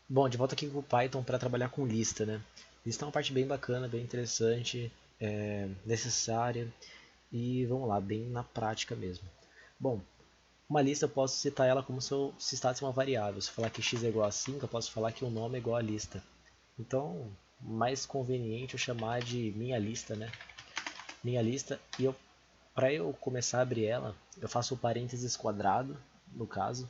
Bom, de volta aqui com o Python para trabalhar com lista, né? Lista é uma parte bem bacana, bem interessante, necessária e vamos lá, bem na prática mesmo. Bom, uma lista eu posso citar ela como se eu citasse uma variável. Se eu falar que x é igual a 5, eu posso falar que o nome é igual a lista. Então, mais conveniente eu chamar de minha lista, né? Minha lista e para eu começar a abrir ela, eu faço o parênteses quadrado, no caso,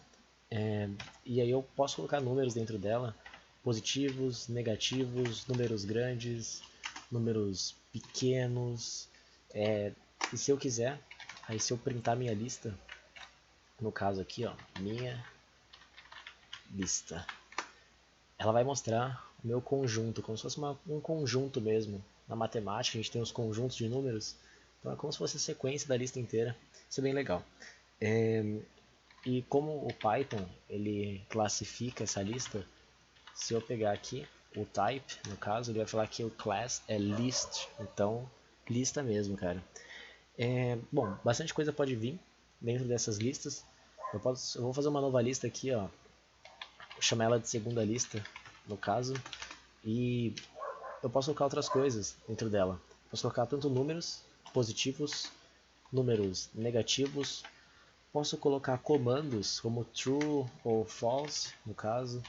e aí eu posso colocar números dentro dela, positivos, negativos, números grandes, números pequenos. E se eu quiser, aí se eu printar minha lista, no caso aqui, ó, minha lista, ela vai mostrar o meu conjunto, como se fosse um conjunto mesmo. Na matemática a gente tem os conjuntos de números, então é como se fosse a sequência da lista inteira. Isso é bem legal. É, e como o Python ele classifica essa lista, se eu pegar aqui o type, no caso, ele vai falar que o class é list, então lista mesmo, cara. Bom, bastante coisa pode vir dentro dessas listas. Eu vou fazer uma nova lista aqui, ó, vou chamar ela de segunda lista, no caso, e eu posso colocar outras coisas dentro dela. Posso colocar tanto números positivos, números negativos, posso colocar comandos como true ou false, no caso.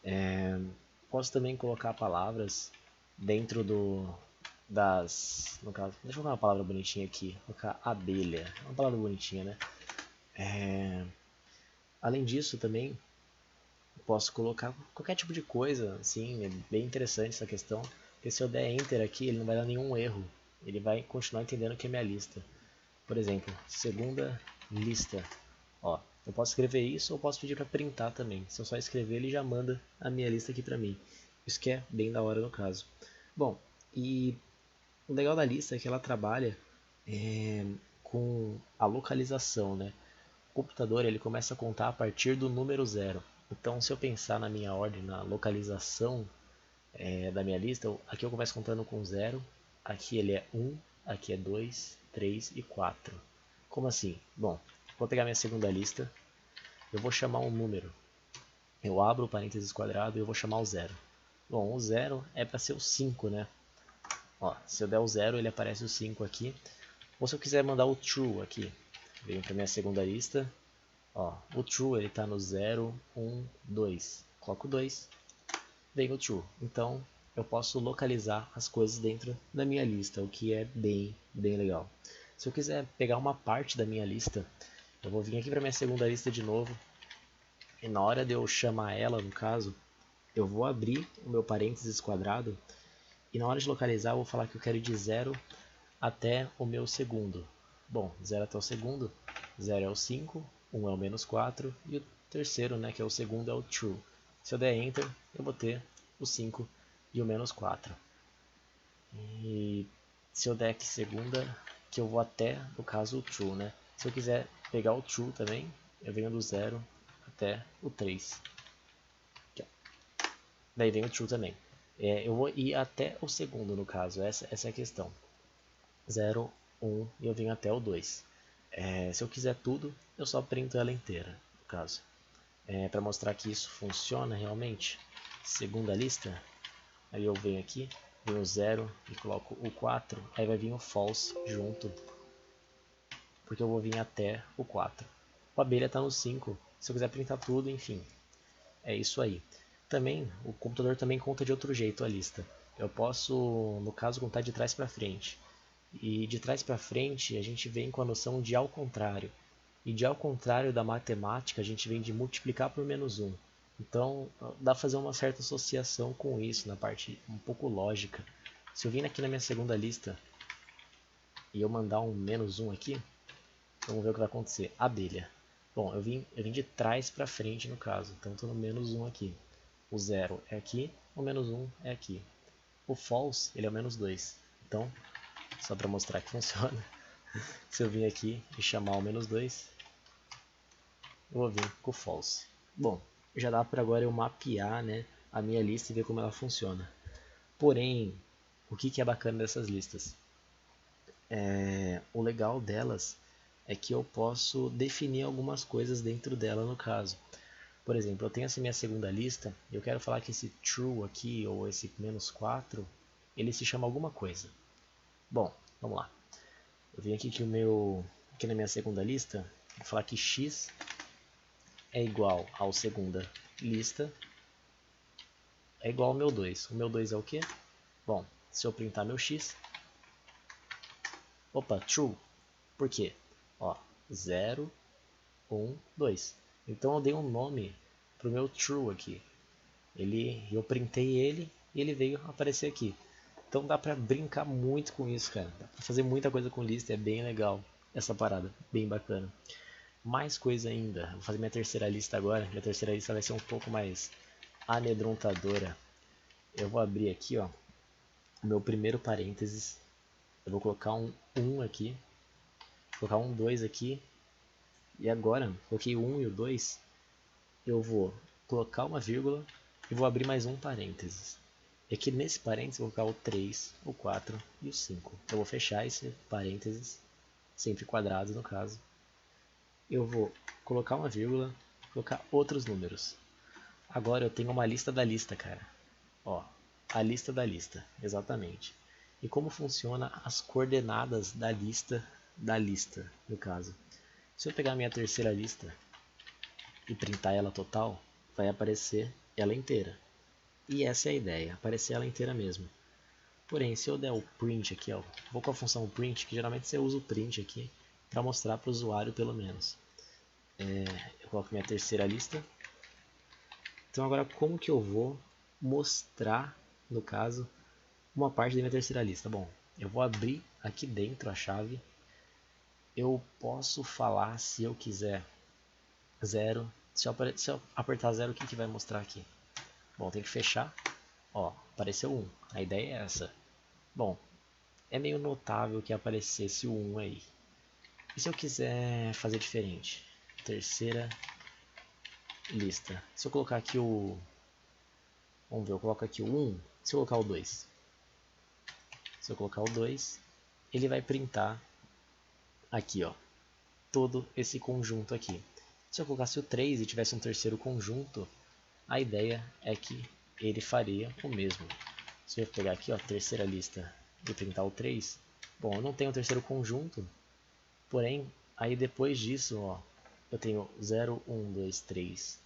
É, Posso também colocar palavras dentro das. No caso, deixa eu colocar uma palavra bonitinha aqui. Vou colocar abelha. É uma palavra bonitinha, né? Além disso, também posso colocar qualquer tipo de coisa. Assim, é bem interessante essa questão. Porque se eu der enter aqui, ele não vai dar nenhum erro. Ele vai continuar entendendo que é minha lista. Por exemplo, segunda lista. Ó, eu posso escrever isso ou posso pedir para printar também. Se eu só escrever, ele já manda a minha lista aqui para mim. Isso que é bem da hora no caso. Bom, e o legal da lista é que ela trabalha com a localização, né? O computador ele começa a contar a partir do número zero. Então, se eu pensar na minha ordem, na localização da minha lista, aqui eu começo contando com zero, aqui ele é um, aqui é 2, 3 e 4. Como assim? Bom, vou pegar minha segunda lista, eu vou chamar um número. Eu abro o parênteses quadrado e eu vou chamar o zero. Bom, o zero é para ser o 5, né? Ó, se eu der o zero, ele aparece o 5 aqui. Ou se eu quiser mandar o true aqui, venho para minha segunda lista. Ó, o true ele está no zero, um, 2. Coloco 2, vem o true. Então eu posso localizar as coisas dentro da minha lista, o que é bem legal. Se eu quiser pegar uma parte da minha lista, eu vou vir aqui para minha segunda lista de novo. E na hora de eu chamar ela, no caso, eu vou abrir o meu parênteses quadrado e na hora de localizar eu vou falar que eu quero ir de zero até o meu segundo. Bom, zero até o segundo, zero é o 5, um é o menos 4 e o terceiro, né, que é o segundo, é o true. Se eu der enter, eu vou ter o 5 e o menos 4. E se eu der aqui segunda, que eu vou até, no caso, o true, né? Se eu quiser pegar o true também, eu venho do zero até o 3. Daí vem o true também. Eu vou ir até o segundo, no caso, essa é a questão. Zero, um e eu venho até o 2. Se eu quiser tudo, eu só printo ela inteira, no caso. Para mostrar que isso funciona realmente, segunda lista, aí eu venho aqui, venho o 0 e coloco o 4, aí vai vir o false junto, porque eu vou vir até o 4. O abelha está no 5, se eu quiser printar tudo, enfim, é isso aí. Também, o computador também conta de outro jeito a lista. Eu posso, no caso, contar de trás para frente. E de trás para frente a gente vem com a noção de ao contrário. E de ao contrário da matemática a gente vem de multiplicar por menos um. Então dá para fazer uma certa associação com isso na parte um pouco lógica. Se eu vir aqui na minha segunda lista e eu mandar um menos um aqui, vamos ver o que vai acontecer. Abelha. Bom, eu vim de trás para frente no caso, então estou no menos um aqui. O zero é aqui, o menos um é aqui. O false ele é o menos 2. Então, só para mostrar que funciona, se eu vir aqui e chamar o menos 2, eu vou vir com o false. Bom, já dá para agora eu mapear, né, a minha lista e ver como ela funciona. Porém, o que é bacana dessas listas? O legal delas é que eu posso definir algumas coisas dentro dela no caso. Por exemplo, eu tenho essa minha segunda lista, e eu quero falar que esse true aqui, ou esse -4, ele se chama alguma coisa. Bom, vamos lá. Eu vim aqui aqui na minha segunda lista, vou falar que x é igual ao segunda lista, é igual ao meu 2. O meu 2 é o quê? Bom, se eu printar meu x, opa, true. Por quê? Ó, 0, 1, 2. Então eu dei um nome pro meu true aqui. Eu printei ele e ele veio aparecer aqui. Então dá pra brincar muito com isso, cara. Dá pra fazer muita coisa com lista, é bem legal essa parada, bem bacana. Mais coisa ainda, vou fazer minha terceira lista agora. Minha terceira lista vai ser um pouco mais amedrontadora. Eu vou abrir aqui, ó, o meu primeiro parênteses. Eu vou colocar um 1 aqui, vou colocar um 2 aqui. E agora, coloquei o 1 e o 2, eu vou colocar uma vírgula e vou abrir mais um parênteses. E aqui nesse parênteses eu vou colocar o 3, o 4 e o 5. Eu vou fechar esse parênteses, sempre quadrado no caso. Eu vou colocar uma vírgula, colocar outros números. Agora eu tenho uma lista da lista, cara. Ó, a lista da lista, exatamente. E como funciona as coordenadas da lista, no caso. Se eu pegar a minha terceira lista e printar ela total, vai aparecer ela inteira. E essa é a ideia, aparecer ela inteira mesmo. Porém, se eu der o print aqui, ó, vou com a função print, que geralmente você usa o print aqui, para mostrar para o usuário pelo menos. Eu coloco minha terceira lista. Então agora como que eu vou mostrar, no caso, uma parte da minha terceira lista? Bom, eu vou abrir aqui dentro a chave. Eu posso falar, se eu quiser, 0. Se eu apertar 0, o que vai mostrar aqui? Bom, tem que fechar. Ó, apareceu 1. A ideia é essa. Bom, é meio notável que aparecesse o 1 aí. E se eu quiser fazer diferente? Terceira lista. Se eu colocar aqui o... Vamos ver, eu coloco aqui o 1. Se eu colocar o 2. Se eu colocar o 2, ele vai printar aqui, ó, todo esse conjunto aqui. Se eu colocasse o 3 e tivesse um terceiro conjunto, a ideia é que ele faria o mesmo. Se eu pegar aqui, ó, terceira lista e printar o 3, bom, eu não tenho um terceiro conjunto, porém, aí depois disso, ó, eu tenho 0, 1, 2, 3,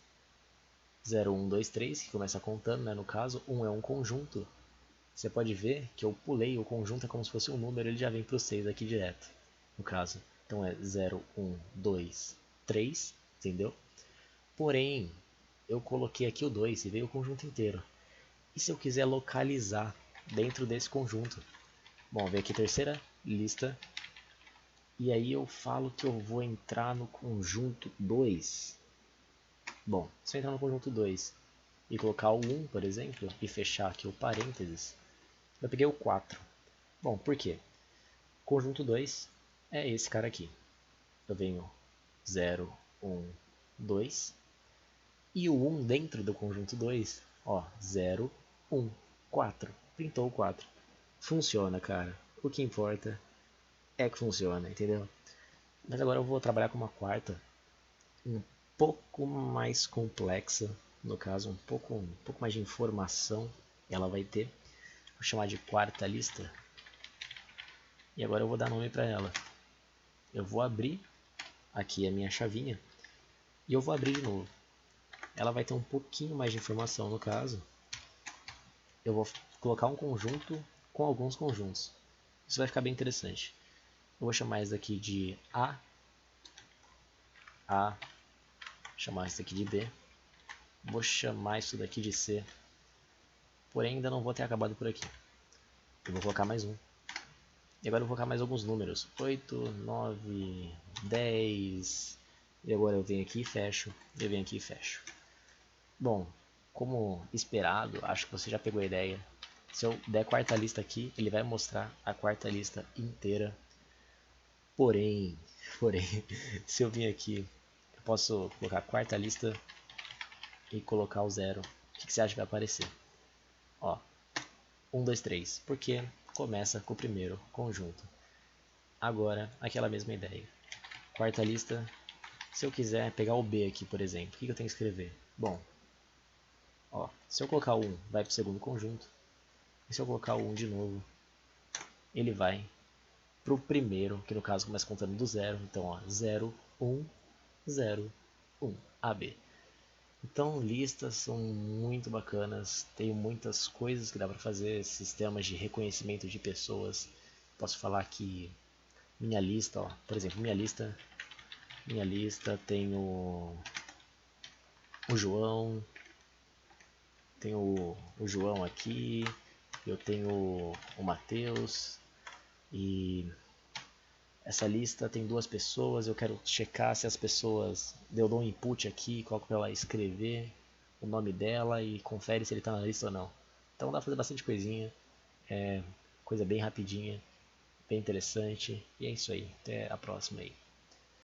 0, 1, 2, 3, que começa contando, né, no caso, 1 é um conjunto. Você pode ver que eu pulei, o conjunto é como se fosse um número, ele já vem para o 6 aqui direto, no caso. Então é 0, 1, 2, 3, entendeu? Porém, eu coloquei aqui o 2 e veio o conjunto inteiro. E se eu quiser localizar dentro desse conjunto? Bom, vem aqui terceira lista. E aí eu falo que eu vou entrar no conjunto 2. Bom, se eu entrar no conjunto 2 e colocar o 1, por exemplo, e fechar aqui o parênteses, eu peguei o 4. Bom, por quê? Conjunto 2 é esse cara aqui. Eu venho 0, 1, 2. E o 1 dentro do conjunto 2, ó, 0, 1, 4. Pintou o 4. Funciona, cara. O que importa é que funciona, entendeu? Mas agora eu vou trabalhar com uma quarta, um pouco mais complexa, no caso, um pouco mais de informação ela vai ter. Vou chamar de quarta lista. E agora eu vou dar nome para ela. Eu vou abrir aqui a minha chavinha e eu vou abrir de novo. Ela vai ter um pouquinho mais de informação no caso. Eu vou colocar um conjunto com alguns conjuntos. Isso vai ficar bem interessante. Eu vou chamar isso daqui de A, chamar isso daqui de B, vou chamar isso daqui de C, porém ainda não vou ter acabado por aqui. Eu vou colocar mais um. E agora eu vou colocar mais alguns números. 8, 9, 10. E agora eu venho aqui e fecho. Eu venho aqui e fecho. Bom, como esperado, acho que você já pegou a ideia. Se eu der quarta lista aqui, ele vai mostrar a quarta lista inteira. Porém, se eu vir aqui, eu posso colocar a quarta lista e colocar o 0. O que você acha que vai aparecer? Ó, 1, 2, 3, porque começa com o primeiro conjunto. Agora, aquela mesma ideia. Quarta lista, se eu quiser pegar o B aqui, por exemplo, o que eu tenho que escrever? Bom, ó, se eu colocar o 1, vai para o segundo conjunto. E se eu colocar o 1 de novo, ele vai para o primeiro, que no caso começa contando do 0. Então, ó, 0, 1, 0, 1, AB. Então, listas são muito bacanas, tem muitas coisas que dá para fazer, sistemas de reconhecimento de pessoas. Posso falar que minha lista, ó, por exemplo, minha lista tem o João, tem o João aqui, eu tenho o Matheus, e essa lista tem duas pessoas, eu quero checar se as pessoas, eu dou um input aqui, coloco para ela escrever o nome dela e confere se ele está na lista ou não. Então dá para fazer bastante coisinha, coisa bem rapidinha, bem interessante, e é isso aí, até a próxima aí.